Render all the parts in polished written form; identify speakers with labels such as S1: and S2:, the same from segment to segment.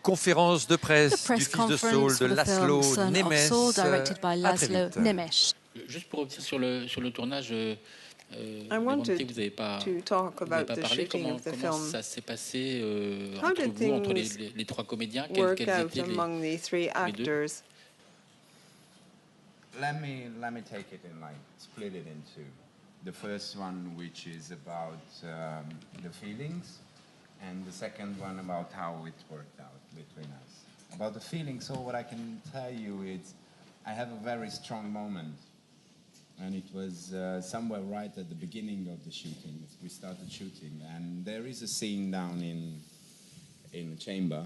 S1: conférence de presse du
S2: press
S1: fils de Saul,
S2: conference
S1: de
S2: for the film
S1: Laszlo
S2: Son of
S1: Nemes.
S2: Saul, directed by
S1: À très
S2: Laszlo
S1: vite.
S2: Nemes.
S3: Juste pour revenir sur le tournage,
S4: I wanted to talk about the
S3: parlé.
S4: shooting of the
S3: Comment
S4: film.
S3: ça s'est passé
S4: How
S3: entre
S4: did
S3: vous, entre
S4: things
S3: les trois comédiens?
S4: work
S3: Quels
S4: out
S3: étaient
S4: among the three
S3: les deux?
S4: actors?
S5: Let me take it in line, split it in two. The first one, which is about the feelings, and the second one about how it worked out between us. About the feelings, so what I can tell you is I have a very strong moment, and it was somewhere right at the beginning of the shooting. We started shooting, and there is a scene down in the chamber,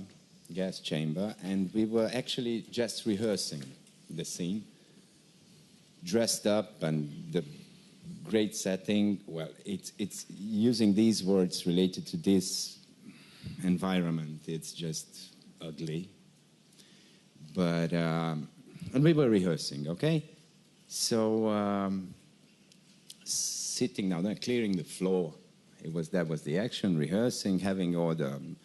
S5: gas chamber, and we were actually just rehearsing the scene, dressed up, and the great setting. Well, it's using these words related to this environment. It's just ugly. But and we were rehearsing, okay? So sitting down there, clearing the floor. That was the action, rehearsing, having all the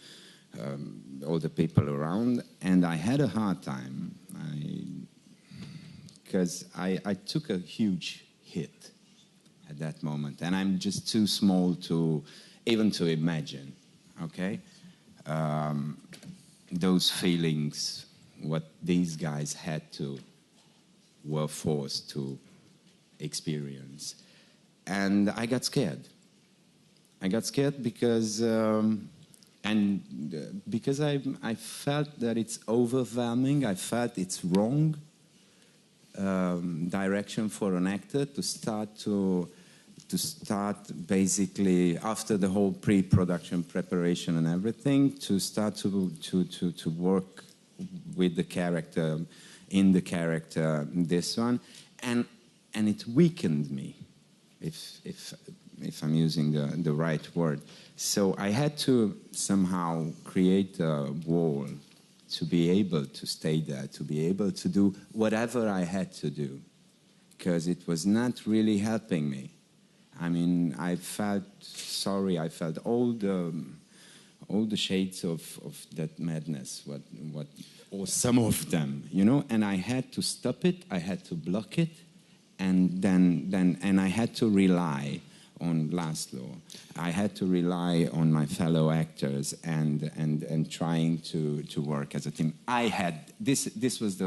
S5: people around, and I had a hard time because I took a huge hit at that moment, and I'm just too small to even to imagine, okay? Those feelings, what these guys were forced to experience. And I got scared. I got scared because I felt that it's overwhelming. I felt it's wrong direction for an actor to start basically after the whole pre-production preparation and everything, to start to work with the character, in the character, this one, and it weakened me, if I'm using the right word. So I had to somehow create a wall to be able to stay there, to be able to do whatever I had to do, because it was not really helping me. I mean, I felt sorry. I felt all the shades of that madness, or some of them, you know. And I had to stop it. I had to block it, and then I had to rely on Laszlo. I had to rely on my fellow actors and trying to work as a team. I had this was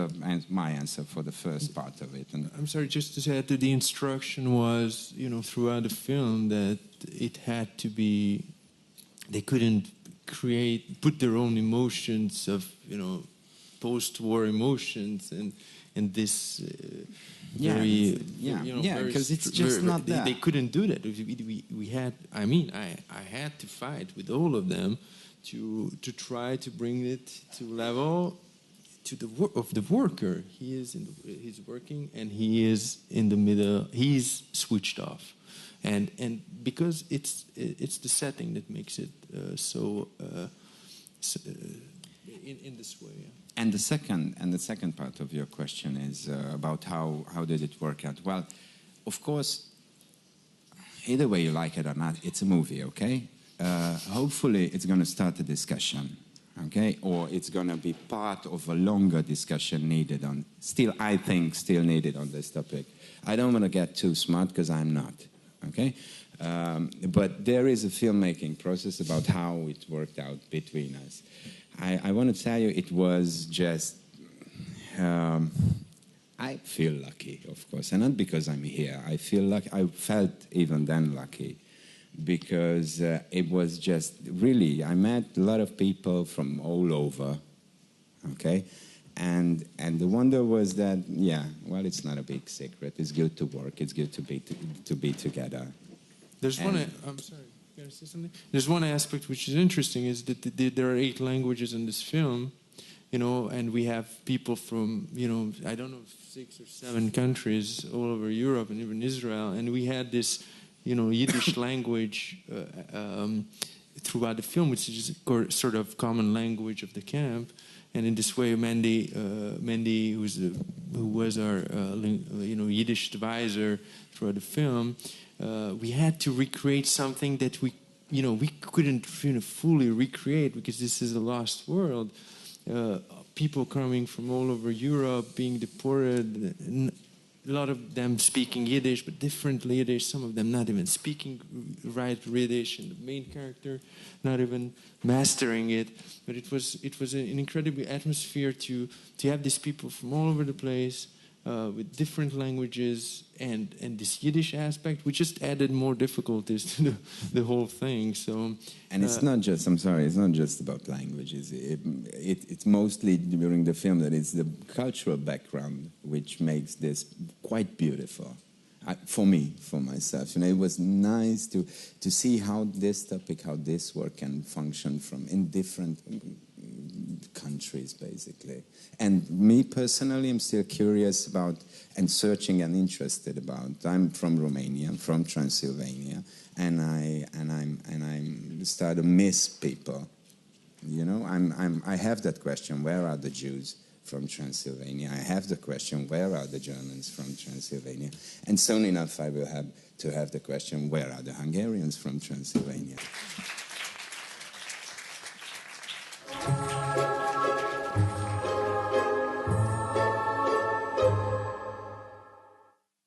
S5: my answer for the first part of it. And
S6: I'm sorry, just to add to the instruction was, you know, throughout the film that it had to be, they couldn't put their own emotions of, you know, post-war emotions and this
S5: because it's just not that.
S6: They couldn't do that. We had, I mean, I had to fight with all of them to try to bring it to level to the worker. He's working and he is in the middle. He's switched off, and because it's the setting that makes it in this way. Yeah.
S5: And the second part of your question is about how did it work out? Well, of course, either way you like it or not, it's a movie, okay? Hopefully it's going to start a discussion, okay? Or it's going to be part of a longer discussion needed on this topic. I don't want to get too smart because I'm not, okay? But there is a filmmaking process about how it worked out between us. I want to tell you, it was just, I feel lucky, of course, and not because I'm here. I feel lucky. I felt even then lucky because it was just really, I met a lot of people from all over, okay? And the wonder was that, yeah, well, it's not a big secret. It's good to work. It's good to be together.
S6: There's one, I'm sorry. Can I say something? There's one aspect which is interesting is that there are 8 languages in this film, you know, and we have people from, you know, I don't know, 6 or 7 countries all over Europe and even Israel, and we had this, you know, Yiddish language throughout the film, which is sort of common language of the camp, and in this way, Mandy, who was our, you know, Yiddish advisor throughout the film. We had to recreate something that we couldn't fully recreate because this is a lost world. people coming from all over Europe, being deported, a lot of them speaking Yiddish, but different Yiddish, some of them not even speaking right Yiddish, and the main character not even mastering it. But it was an incredible atmosphere to have these people from all over the place, with different languages, and this Yiddish aspect, which just added more difficulties to the whole thing. So,
S5: and it's not just, I'm sorry, it's not just about languages. It's mostly during the film that it's the cultural background which makes this quite beautiful. For me, for myself, it was nice to see how this topic, how this work can function in different countries, basically. And me personally, I'm still curious about and searching and interested about. I'm from Romania, I'm from Transylvania, and I'm start to miss people. I have that question: where are the Jews from Transylvania? I have the question: where are the Germans from Transylvania? And soon enough, I will have to have the question: where are the Hungarians from Transylvania?